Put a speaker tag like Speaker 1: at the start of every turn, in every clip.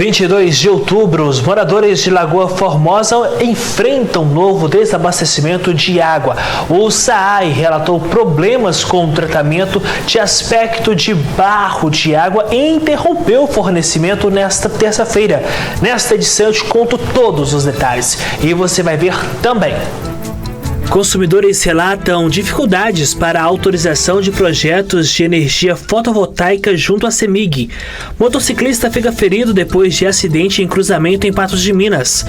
Speaker 1: 22 de outubro, os moradores de Lagoa Formosa enfrentam novo desabastecimento de água. O SAAI relatou problemas com o tratamento de aspecto de barro de água e interrompeu o fornecimento nesta terça-feira. Nesta edição eu te conto todos os detalhes e você vai ver também. Consumidores relatam dificuldades para a autorização de projetos de energia fotovoltaica junto à CEMIG. Motociclista fica ferido depois de acidente em cruzamento em Patos de Minas.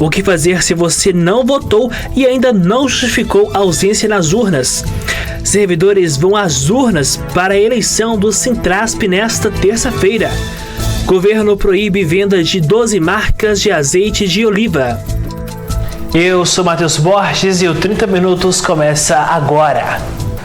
Speaker 1: O que fazer se você não votou e ainda não justificou a ausência nas urnas? Servidores vão às urnas para a eleição do Sintrasp nesta terça-feira. Governo proíbe venda de 12 marcas de azeite de oliva. Eu sou Matheus Borges e o 30 Minutos começa agora.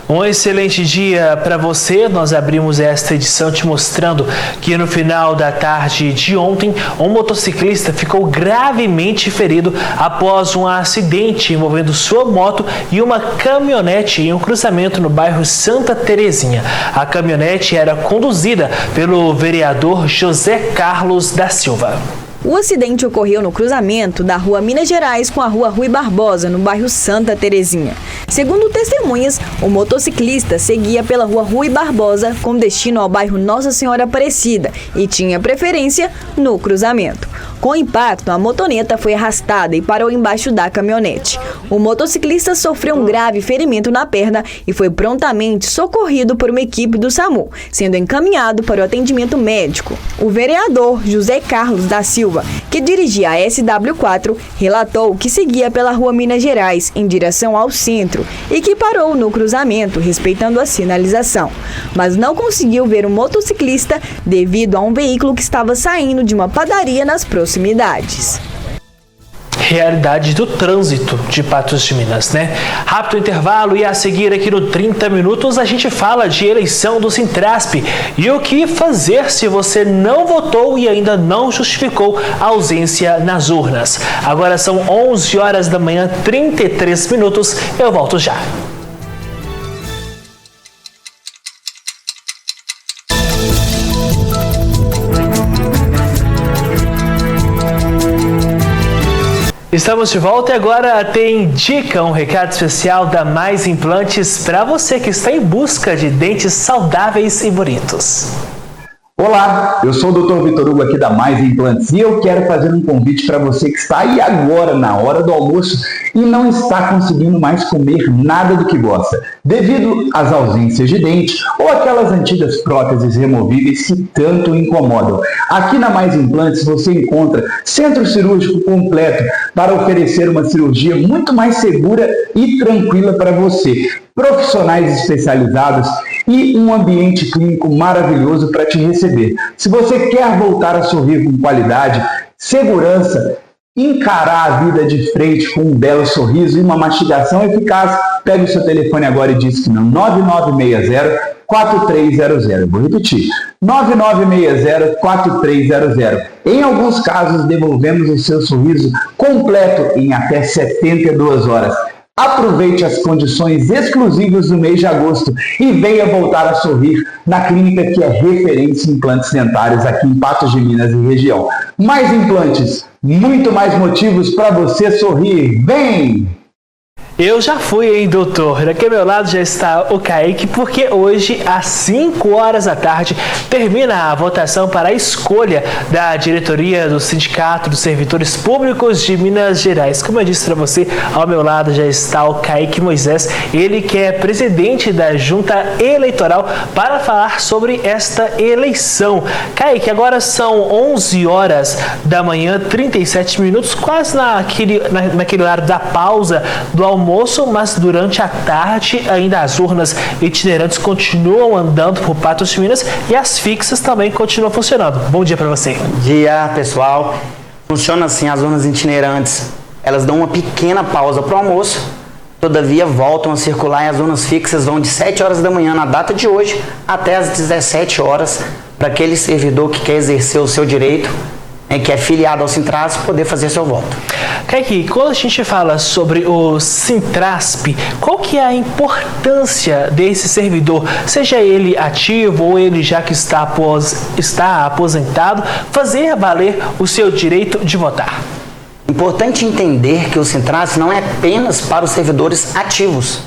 Speaker 1: Um excelente dia para você. Nós abrimos esta edição te mostrando que no final da tarde de ontem, um motociclista ficou gravemente ferido após um acidente envolvendo sua moto e uma caminhonete em um cruzamento no bairro Santa Terezinha. A caminhonete era conduzida pelo vereador José Carlos da Silva.
Speaker 2: O acidente ocorreu no cruzamento da rua Minas Gerais com a rua Rui Barbosa, no bairro Santa Terezinha. Segundo testemunhas, o motociclista seguia pela rua Rui Barbosa com destino ao bairro Nossa Senhora Aparecida e tinha preferência no cruzamento. Com o impacto, a motoneta foi arrastada e parou embaixo da caminhonete. O motociclista sofreu um grave ferimento na perna e foi prontamente socorrido por uma equipe do SAMU, sendo encaminhado para o atendimento médico. O vereador José Carlos da Silva, que dirigia a SW4, relatou que seguia pela rua Minas Gerais em direção ao centro e que parou no cruzamento respeitando a sinalização, mas não conseguiu ver o motociclista devido a um veículo que estava saindo de uma padaria nas proximidades.
Speaker 1: Realidade do trânsito de Patos de Minas, né? Rápido intervalo e a seguir aqui no 30 Minutos a gente fala de eleição do Sintrasp e o que fazer se você não votou e ainda não justificou a ausência nas urnas. Agora são 11 horas da manhã, 33 minutos, eu volto já. Estamos de volta e agora tem dica, um recado especial da Mais Implantes para você que está em busca de dentes saudáveis e bonitos.
Speaker 3: Olá, eu sou o Dr. Vitor Hugo aqui da Mais Implantes e eu quero fazer um convite para você que está aí agora na hora do almoço e não está conseguindo mais comer nada do que gosta, devido às ausências de dente ou aquelas antigas próteses removíveis que tanto incomodam. Aqui na Mais Implantes você encontra centro cirúrgico completo para oferecer uma cirurgia muito mais segura e tranquila para você. Profissionais especializados e um ambiente clínico maravilhoso para te receber. Se você quer voltar a sorrir com qualidade, segurança, encarar a vida de frente com um belo sorriso e uma mastigação eficaz, pegue o seu telefone agora e diz que no 9960-4300. Vou repetir, 9960-4300. Em alguns casos, devolvemos o seu sorriso completo em até 72 horas. Aproveite as condições exclusivas do mês de agosto e venha voltar a sorrir na clínica que é referência em implantes dentários aqui em Patos de Minas e região. Mais implantes, muito mais motivos para você sorrir. Vem!
Speaker 1: Eu já fui, hein, doutor? Aqui ao meu lado já está o Kaique, porque hoje, às 5 horas da tarde, termina a votação para a escolha da diretoria do Sindicato dos Servidores Públicos de Minas Gerais. Como eu disse para você, ao meu lado já está o Kaique Moisés, ele que é presidente da Junta Eleitoral, para falar sobre esta eleição. Kaique, agora são 11 horas da manhã, 37 minutos, quase naquele horário da pausa do almoço, mas durante a tarde ainda as urnas itinerantes continuam andando por Patos de Minas e as fixas também continuam funcionando. Bom dia para você.
Speaker 4: Bom dia, pessoal. Funciona assim, as urnas itinerantes, elas dão uma pequena pausa para o almoço, todavia voltam a circular e as urnas fixas vão de 7 horas da manhã na data de hoje até as 17 horas para aquele servidor que quer exercer o seu direito que é filiado ao Sintrasp, poder fazer seu voto.
Speaker 1: Kaique, quando a gente fala sobre o Sintrasp, qual que é a importância desse servidor, seja ele ativo ou ele já que está aposentado, fazer valer o seu direito de votar?
Speaker 4: Importante entender que o Sintrasp não é apenas para os servidores ativos.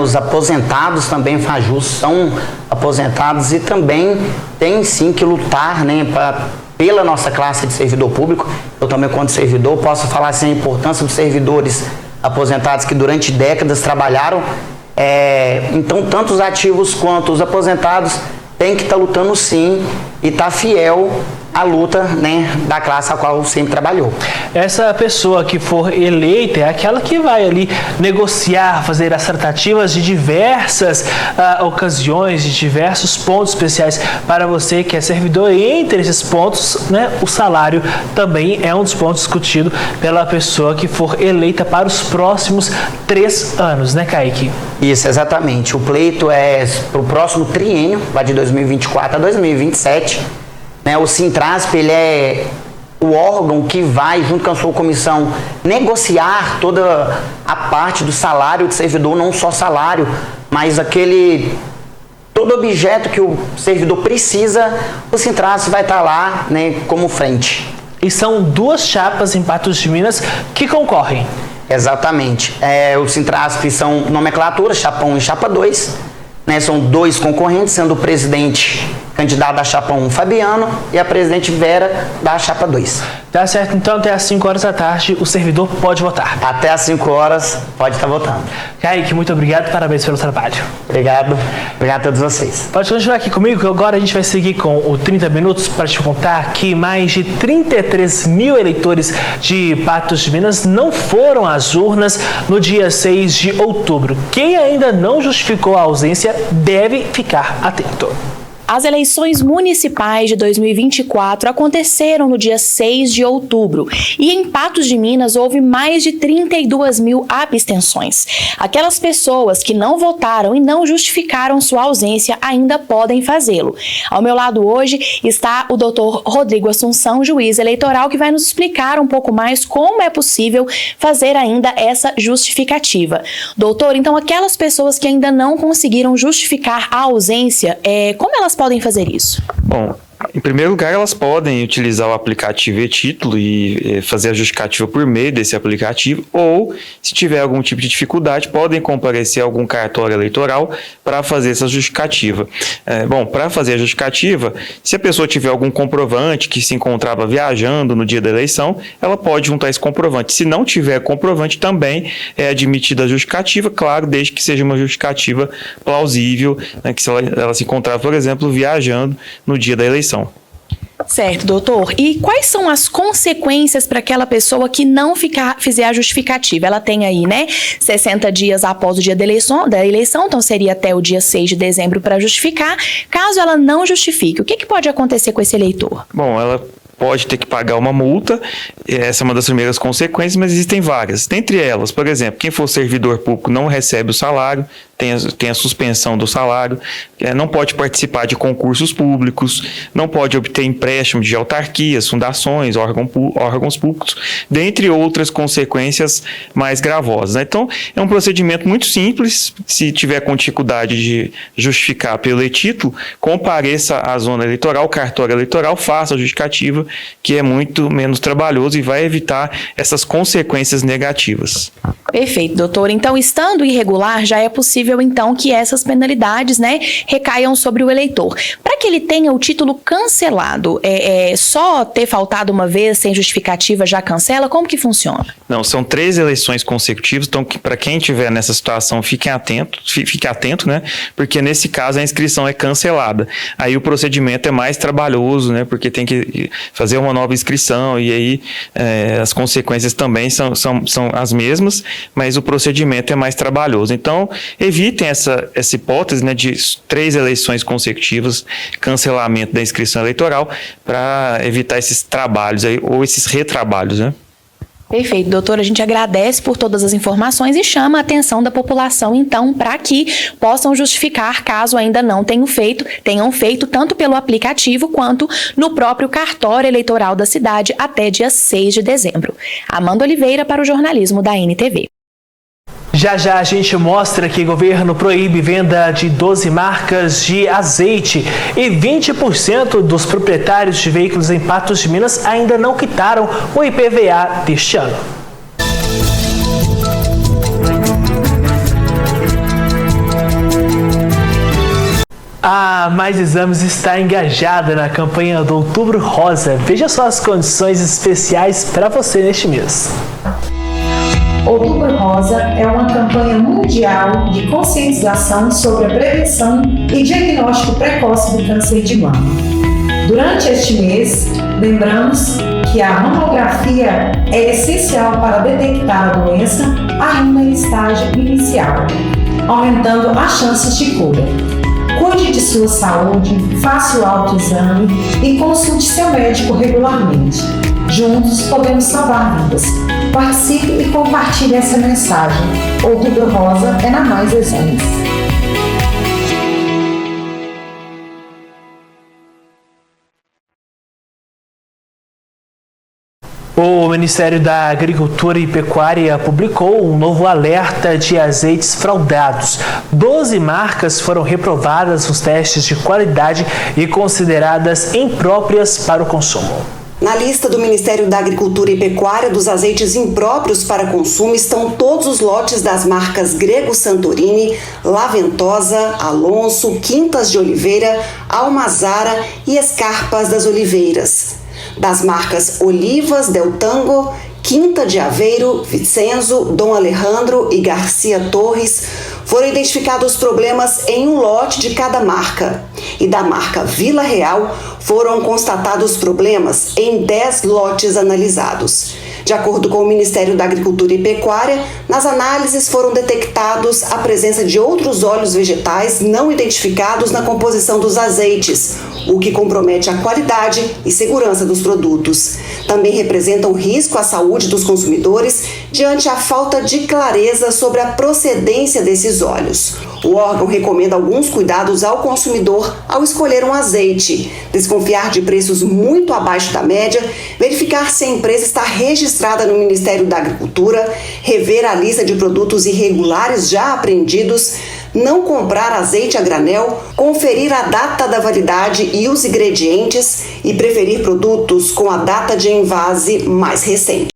Speaker 4: Os aposentados também faz jus, são aposentados e também tem sim que lutar pela nossa classe de servidor público. Eu também, quanto servidor, posso falar assim, a importância dos servidores aposentados que durante décadas trabalharam. Então, tanto os ativos quanto os aposentados têm que estar lutando sim e estar fiel à luta da classe a qual sempre trabalhou.
Speaker 1: Essa pessoa que for eleita é aquela que vai ali negociar, fazer as tratativas de diversas ocasiões, de diversos pontos especiais para você que é servidor. E entre esses pontos, o salário também é um dos pontos discutidos pela pessoa que for eleita para os próximos 3 anos, né, Kaique?
Speaker 4: Isso, exatamente. O pleito é para o próximo triênio, vai de 2024 a 2027. O Sintrasp, ele é o órgão que vai, junto com a sua comissão, negociar toda a parte do salário do servidor, não só salário, mas todo objeto que o servidor precisa, o Sintrasp vai estar lá como frente.
Speaker 1: E são 2 chapas em Patos de Minas que concorrem.
Speaker 4: Exatamente. O Sintrasp são nomenclaturas, chapa 1 e chapa 2. São 2 concorrentes, sendo o presidente candidato da chapa 1, Fabiano, e a presidente Vera, da chapa 2.
Speaker 1: Tá certo, então até às 5 horas da tarde o servidor pode votar.
Speaker 4: Até às 5 horas pode estar votando.
Speaker 1: Kaique, muito obrigado, parabéns pelo trabalho.
Speaker 4: Obrigado a todos vocês.
Speaker 1: Pode continuar aqui comigo, que agora a gente vai seguir com o 30 Minutos para te contar que mais de 33 mil eleitores de Patos de Minas não foram às urnas no dia 6 de outubro. Quem ainda não justificou a ausência deve ficar atento.
Speaker 5: As eleições municipais de 2024 aconteceram no dia 6 de outubro e em Patos de Minas houve mais de 32 mil abstenções. Aquelas pessoas que não votaram e não justificaram sua ausência ainda podem fazê-lo. Ao meu lado hoje está o Dr. Rodrigo Assunção, juiz eleitoral, que vai nos explicar um pouco mais como é possível fazer ainda essa justificativa. Doutor, então aquelas pessoas que ainda não conseguiram justificar a ausência, como elas podem fazer isso?
Speaker 6: Bom, em primeiro lugar, elas podem utilizar o aplicativo e-título e fazer a justificativa por meio desse aplicativo, ou, se tiver algum tipo de dificuldade, podem comparecer a algum cartório eleitoral para fazer essa justificativa. Bom, para fazer a justificativa, se a pessoa tiver algum comprovante que se encontrava viajando no dia da eleição, ela pode juntar esse comprovante. Se não tiver comprovante, também é admitida a justificativa, claro, desde que seja uma justificativa plausível, que se ela se encontrava, por exemplo, viajando no dia da eleição.
Speaker 5: Certo, doutor. E quais são as consequências para aquela pessoa que não fizer a justificativa? Ela tem aí, 60 dias após o dia da eleição, então seria até o dia 6 de dezembro para justificar. Caso ela não justifique, o que pode acontecer com esse eleitor? Bom, ela pode ter que pagar uma multa, essa é uma das primeiras consequências, mas existem várias. Dentre elas, por exemplo, quem for servidor público não recebe o salário, tem a suspensão do salário, não pode participar de concursos públicos, não pode obter empréstimo de autarquias, fundações, órgãos públicos, dentre outras consequências mais gravosas. Então, é um procedimento muito simples. Se tiver com dificuldade de justificar pelo e-título, compareça à zona eleitoral, cartório eleitoral, faça a justificativa, que é muito menos trabalhoso e vai evitar essas consequências negativas. Perfeito, doutor. Então, estando irregular, já é possível então que essas penalidades, recaiam sobre o eleitor. Para que ele tenha o título cancelado, só ter faltado uma vez sem justificativa já cancela? Como que funciona? Não, são 3 eleições consecutivas, então para quem estiver nessa situação, fique atento, porque nesse caso a inscrição é cancelada. Aí o procedimento é mais trabalhoso, porque tem que fazer uma nova inscrição e aí as consequências também são as mesmas, mas o procedimento é mais trabalhoso. Então, evitem essa hipótese de 3 eleições consecutivas, cancelamento da inscrição eleitoral, para evitar esses trabalhos aí, ou esses retrabalhos, Perfeito, doutora. A gente agradece por todas as informações e chama a atenção da população, então, para que possam justificar caso ainda não tenham feito tanto pelo aplicativo quanto no próprio cartório eleitoral da cidade até dia 6 de dezembro. Amanda Oliveira para o jornalismo da NTV.
Speaker 1: Já já a gente mostra que o governo proíbe venda de 12 marcas de azeite e 20% dos proprietários de veículos em Patos de Minas ainda não quitaram o IPVA deste ano. A Mais Exames está engajada na campanha do Outubro Rosa. Veja só as condições especiais para você neste mês.
Speaker 7: Outubro Rosa é uma campanha mundial de conscientização sobre a prevenção e diagnóstico precoce do câncer de mama. Durante este mês, lembramos que a mamografia é essencial para detectar a doença ainda em estágio inicial, aumentando as chances de cura. Cuide de sua saúde, faça o autoexame e consulte seu médico regularmente. Juntos podemos salvar vidas. Participe e compartilhe essa mensagem. Outubro Rosa é na Mais Exames.
Speaker 1: O Ministério da Agricultura e Pecuária publicou um novo alerta de azeites fraudados. 12 marcas foram reprovadas nos testes de qualidade e consideradas impróprias para o consumo.
Speaker 8: Na lista do Ministério da Agricultura e Pecuária dos azeites impróprios para consumo estão todos os lotes das marcas Grego Santorini, Laventosa, Alonso, Quintas de Oliveira, Almazara e Escarpas das Oliveiras. Das marcas Olivas, Del Tango, Quinta de Aveiro, Vicenzo, Dom Alejandro e Garcia Torres, foram identificados problemas em um lote de cada marca. E da marca Vila Real, foram constatados problemas em 10 lotes analisados. De acordo com o Ministério da Agricultura e Pecuária, nas análises foram detectados a presença de outros óleos vegetais não identificados na composição dos azeites, o que compromete a qualidade e segurança dos produtos. Também representam risco à saúde dos consumidores diante a falta de clareza sobre a procedência desses óleos. O órgão recomenda alguns cuidados ao consumidor ao escolher um azeite: desconfiar de preços muito abaixo da média, verificar se a empresa está registrada no Ministério da Agricultura, rever a lista de produtos irregulares já apreendidos, não comprar azeite a granel, conferir a data da validade e os ingredientes e preferir produtos com a data de envase mais recente.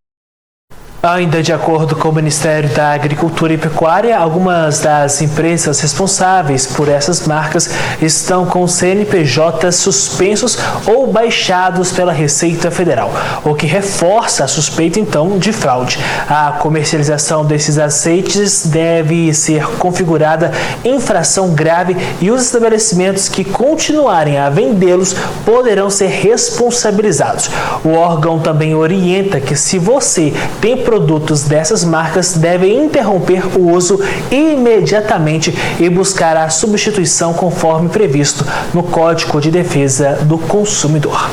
Speaker 1: Ainda de acordo com o Ministério da Agricultura e Pecuária, algumas das empresas responsáveis por essas marcas estão com CNPJ suspensos ou baixados pela Receita Federal, o que reforça a suspeita, então, de fraude. A comercialização desses azeites deve ser configurada infração grave e os estabelecimentos que continuarem a vendê-los poderão ser responsabilizados. O órgão também orienta que, se você tem produtos dessas marcas, devem interromper o uso imediatamente e buscar a substituição conforme previsto no Código de Defesa do Consumidor.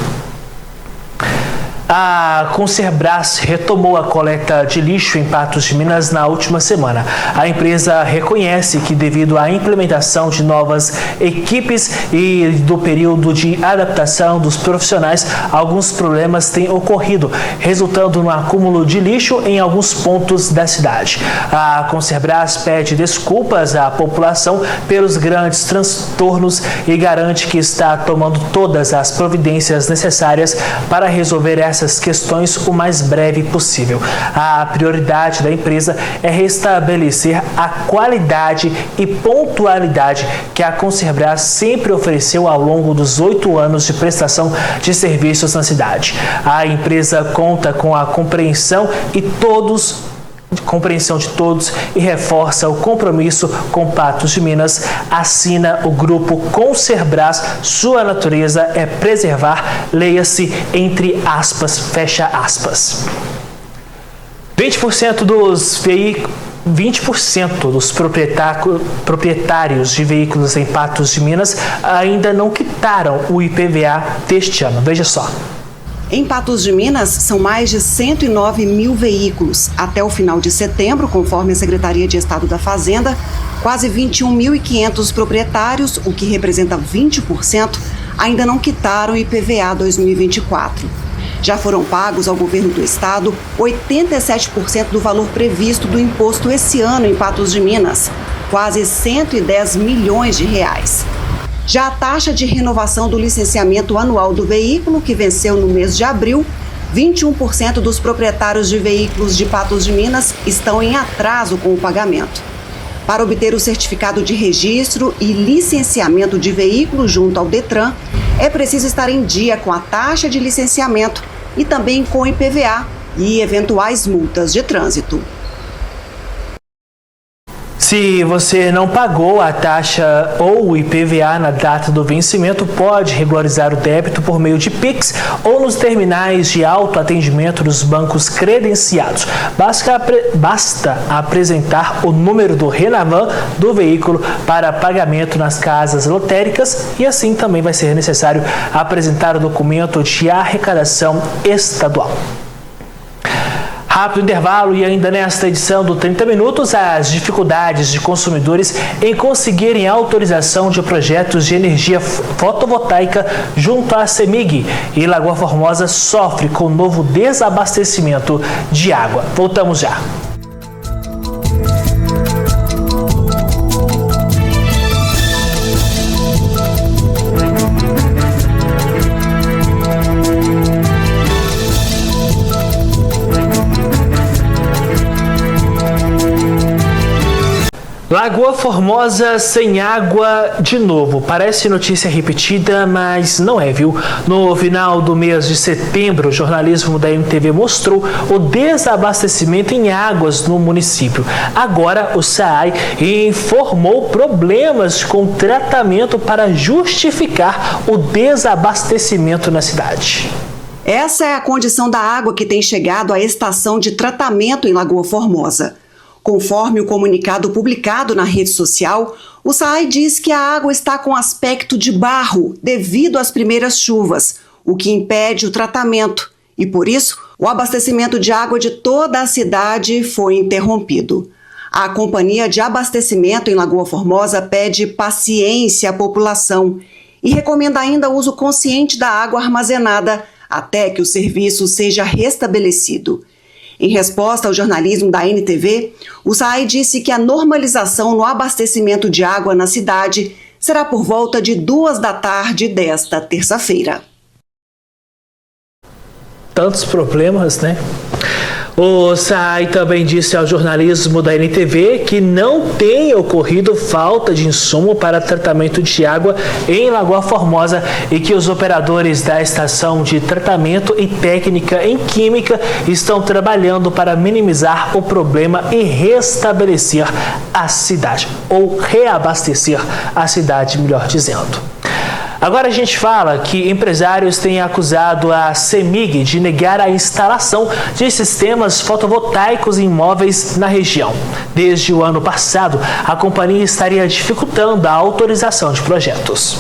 Speaker 1: A Concerbras retomou a coleta de lixo em Patos de Minas na última semana. A empresa reconhece que, devido à implementação de novas equipes e do período de adaptação dos profissionais, alguns problemas têm ocorrido, resultando no acúmulo de lixo em alguns pontos da cidade. A Concerbras pede desculpas à população pelos grandes transtornos e garante que está tomando todas as providências necessárias para resolver essas questões o mais breve possível. A prioridade da empresa é restabelecer a qualidade e pontualidade que a Concerbras sempre ofereceu ao longo dos 8 anos de prestação de serviços na cidade. A empresa conta com a compreensão de todos e reforça o compromisso com Patos de Minas. Assina o grupo Concerbras. Sua natureza é preservar, leia-se entre aspas, fecha aspas. 20% dos proprietários de veículos em Patos de Minas ainda não quitaram o IPVA deste ano. Veja só.
Speaker 8: Em Patos de Minas, são mais de 109 mil veículos. Até o final de setembro, conforme a Secretaria de Estado da Fazenda, quase 21.500 proprietários, o que representa 20%, ainda não quitaram o IPVA 2024. Já foram pagos ao governo do estado 87% do valor previsto do imposto esse ano em Patos de Minas, quase 110 milhões de reais. Já a taxa de renovação do licenciamento anual do veículo, que venceu no mês de abril, 21% dos proprietários de veículos de Patos de Minas estão em atraso com o pagamento. Para obter o certificado de registro e licenciamento de veículo junto ao Detran, é preciso estar em dia com a taxa de licenciamento e também com o IPVA e eventuais multas de trânsito.
Speaker 1: Se você não pagou a taxa ou o IPVA na data do vencimento, pode regularizar o débito por meio de Pix ou nos terminais de autoatendimento dos bancos credenciados. Basta apresentar o número do Renavan do veículo para pagamento nas casas lotéricas e assim também vai ser necessário apresentar o documento de arrecadação estadual. Rápido intervalo e ainda nesta edição do 30 Minutos, as dificuldades de consumidores em conseguirem autorização de projetos de energia fotovoltaica junto à CEMIG, e Lagoa Formosa sofre com novo desabastecimento de água. Voltamos já. Lagoa Formosa sem água de novo. Parece notícia repetida, mas não é, viu? No final do mês de setembro, o jornalismo da MTV mostrou o desabastecimento em águas no município. Agora, o SAAI informou problemas com tratamento para justificar o desabastecimento na cidade.
Speaker 8: Essa é a condição da água que tem chegado à estação de tratamento em Lagoa Formosa. Conforme o comunicado publicado na rede social, o SAAI diz que a água está com aspecto de barro devido às primeiras chuvas, o que impede o tratamento e, por isso, o abastecimento de água de toda a cidade foi interrompido. A Companhia de Abastecimento em Lagoa Formosa pede paciência à população e recomenda ainda o uso consciente da água armazenada até que o serviço seja restabelecido. Em resposta ao jornalismo da NTV, o SAAI disse que a normalização no abastecimento de água na cidade será por volta de 14h desta terça-feira.
Speaker 1: Tantos problemas, né? O SAAI também disse ao jornalismo da NTV que não tem ocorrido falta de insumo para tratamento de água em Lagoa Formosa e que os operadores da estação de tratamento e técnica em química estão trabalhando para minimizar o problema e restabelecer a cidade, ou reabastecer a cidade, melhor dizendo. Agora a gente fala que empresários têm acusado a CEMIG de negar a instalação de sistemas fotovoltaicos em imóveis na região. Desde o ano passado, a companhia estaria dificultando a autorização de projetos.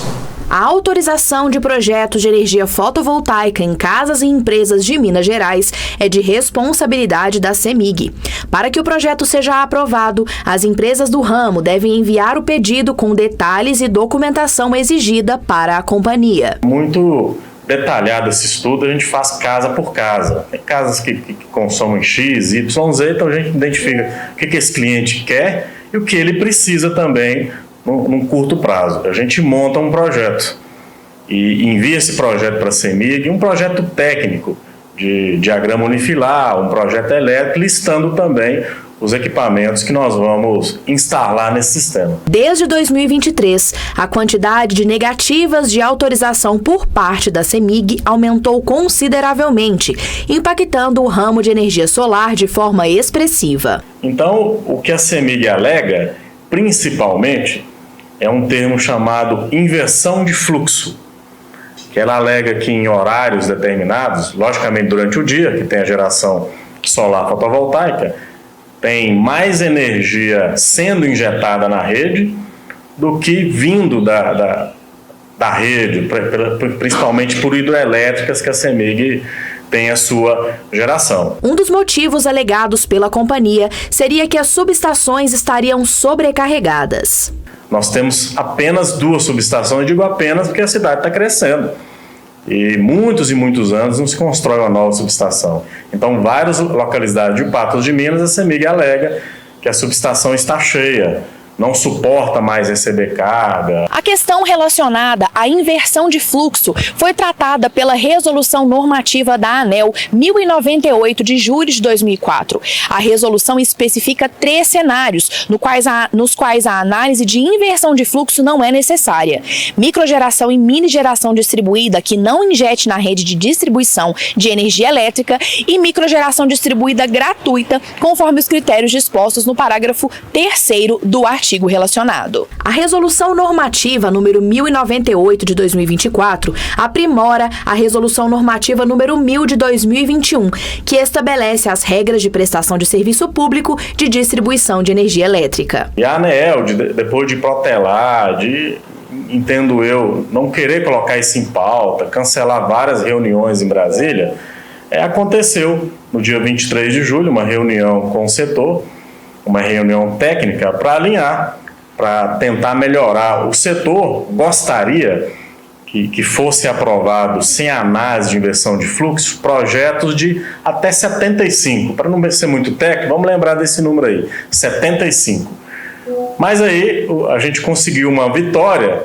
Speaker 5: A autorização de projetos de energia fotovoltaica em casas e empresas de Minas Gerais é de responsabilidade da CEMIG. Para que o projeto seja aprovado, as empresas do ramo devem enviar o pedido com detalhes e documentação exigida para a companhia.
Speaker 9: Muito detalhado esse estudo, a gente faz casa por casa. Tem casas que consomem X, Y, Z, então a gente identifica o que esse cliente quer e o que ele precisa também num curto prazo. A gente monta um projeto e envia esse projeto para a CEMIG, um projeto técnico de diagrama unifilar, um projeto elétrico, listando também os equipamentos que nós vamos instalar nesse sistema.
Speaker 5: Desde 2023, a quantidade de negativas de autorização por parte da CEMIG aumentou consideravelmente, impactando o ramo de energia solar de forma expressiva.
Speaker 9: Então, o que a CEMIG alega, principalmente, é um termo chamado inversão de fluxo, que ela alega que em horários determinados, logicamente durante o dia, que tem a geração solar fotovoltaica, tem mais energia sendo injetada na rede do que vindo da rede, principalmente por hidrelétricas que a CEMIG tem a sua geração.
Speaker 5: Um dos motivos alegados pela companhia seria que as subestações estariam sobrecarregadas.
Speaker 9: Nós temos apenas 2 subestações, eu digo apenas porque a cidade está crescendo. E muitos anos não se constrói uma nova subestação. Então, várias localidades de Patos de Minas, a CEMIG alega que a subestação está cheia, não suporta mais receber carga.
Speaker 5: A questão relacionada à inversão de fluxo foi tratada pela Resolução Normativa da ANEEL 1098 de julho de 2004. A resolução especifica 3 cenários, nos quais a análise de inversão de fluxo não é necessária: microgeração e mini geração distribuída que não injete na rede de distribuição de energia elétrica e microgeração distribuída gratuita, conforme os critérios dispostos no parágrafo 3º do artigo relacionado. A Resolução Normativa número 1098 de 2024 aprimora a Resolução Normativa número 1000 de 2021, que estabelece as regras de prestação de serviço público de distribuição de energia elétrica.
Speaker 9: E a ANEEL, depois de protelar, entendo eu, não querer colocar isso em pauta, cancelar várias reuniões em Brasília, aconteceu no dia 23 de julho uma reunião com o setor, uma reunião técnica para alinhar, para tentar melhorar. O setor gostaria que fosse aprovado, sem análise de inversão de fluxo, projetos de até 75. Para não ser muito técnico, vamos lembrar desse número aí, 75. Mas aí a gente conseguiu uma vitória,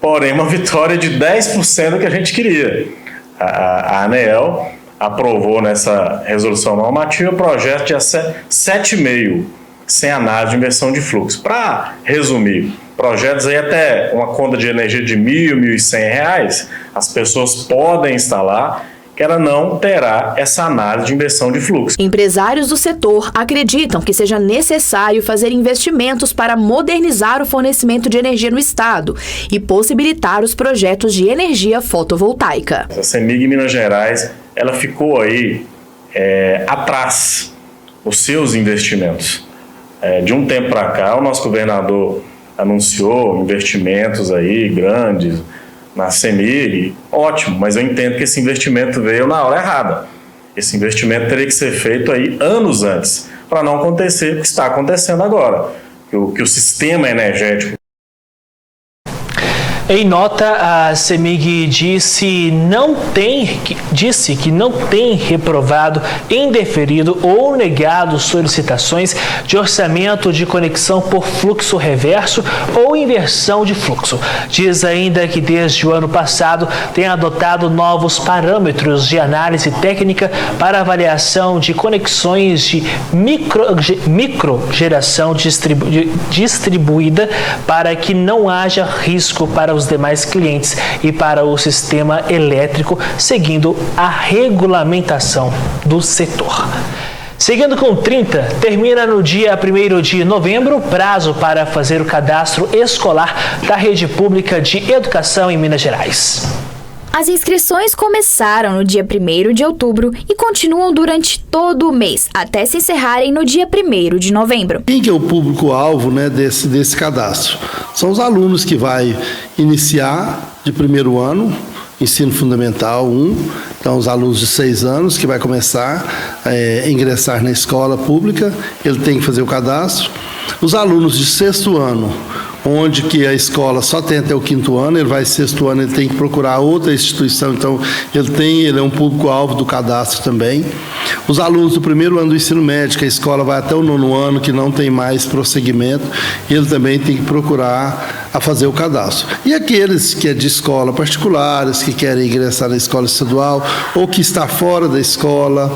Speaker 9: porém uma vitória de 10% do que a gente queria. A ANEEL aprovou nessa resolução normativa o projeto de 7,5%. Sem análise de inversão de fluxo. Para resumir, projetos aí até uma conta de energia de R$1.000, R$1.100, as pessoas podem instalar, que ela não terá essa análise de inversão de fluxo.
Speaker 5: Empresários do setor acreditam que seja necessário fazer investimentos para modernizar o fornecimento de energia no estado e possibilitar os projetos de energia fotovoltaica.
Speaker 9: A CEMIG Minas Gerais, ela ficou aí atrás dos seus investimentos. De um tempo para cá, o nosso governador anunciou investimentos aí grandes na CEMIG, ótimo, mas eu entendo que esse investimento veio na hora errada. Esse investimento teria que ser feito aí anos antes, para não acontecer o que está acontecendo agora, que o sistema energético.
Speaker 1: Em nota, a CEMIG disse que não tem reprovado, indeferido ou negado solicitações de orçamento de conexão por fluxo reverso ou inversão de fluxo. Diz ainda que desde o ano passado tem adotado novos parâmetros de análise técnica para avaliação de conexões de microgeração distribuída para que não haja risco para os demais clientes e para o sistema elétrico, seguindo a regulamentação do setor. Seguindo com 30, termina no dia 1º de novembro o prazo para fazer o cadastro escolar da rede pública de educação em Minas Gerais.
Speaker 10: As inscrições começaram no dia 1º de outubro e continuam durante todo o mês, até se encerrarem no dia 1º de novembro.
Speaker 11: Quem que é o público-alvo, né, desse cadastro? São os alunos que vai iniciar de primeiro ano, ensino fundamental 1, então os alunos de 6 anos que vai começar a ingressar na escola pública, ele tem que fazer o cadastro. Os alunos de 6º ano, onde que a escola só tem até o 5º ano, ele vai 6º ano, ele tem que procurar outra instituição, então ele é um público-alvo do cadastro também. Os alunos do 1º ano do ensino médio, a escola vai até o 9º ano, que não tem mais prosseguimento, ele também tem que procurar a fazer o cadastro. E aqueles que é de escola particulares, que querem ingressar na escola estadual, ou que está fora da escola,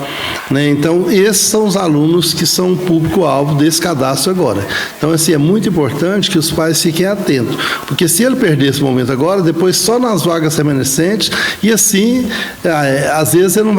Speaker 11: né? Então, esses são os alunos que são o público-alvo desse cadastro agora. Então, assim, é muito importante que os pais fiquem atentos, porque se ele perder esse momento agora, depois só nas vagas remanescentes, e assim, às vezes ele não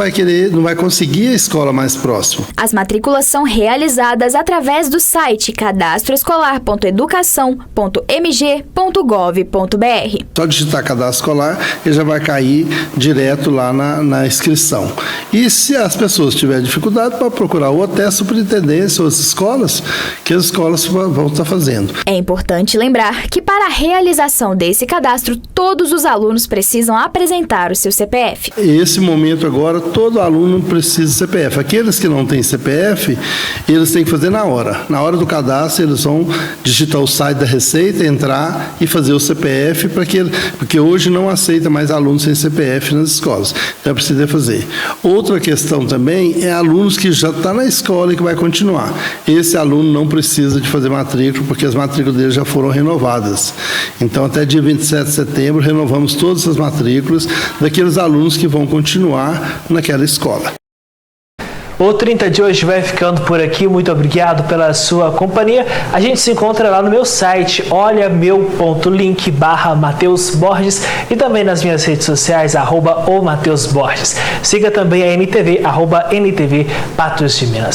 Speaker 11: vai conseguir a escola mais próxima.
Speaker 10: As matrículas são realizadas através do site cadastroescolar.educação.mg.gov.br ipec.gov.br.
Speaker 11: Só digitar cadastro escolar, ele já vai cair direto lá na inscrição. E se as pessoas tiverem dificuldade, pode procurar ou até a superintendência ou as escolas, que as escolas vão estar fazendo.
Speaker 10: É importante lembrar que para a realização desse cadastro, todos os alunos precisam apresentar o seu CPF.
Speaker 11: Esse momento agora, todo aluno precisa de CPF. Aqueles que não têm CPF, eles têm que fazer na hora. Na hora do cadastro, eles vão digitar o site da Receita, entrar e fazer o CPF, porque hoje não aceita mais alunos sem CPF nas escolas. Então, precisa fazer. Outra questão também é alunos que já estão na escola e que vai continuar. Esse aluno não precisa de fazer matrícula, porque as matrículas dele já foram renovadas. Então, até dia 27 de setembro, renovamos todas as matrículas daqueles alunos que vão continuar naquela escola.
Speaker 1: O 30 de hoje vai ficando por aqui. Muito obrigado pela sua companhia. A gente se encontra lá no meu site, olhameu.link/Matheus Borges, e também nas minhas redes sociais, @o Matheus Borges. Siga também a NTV, @NTV Patos de Minas.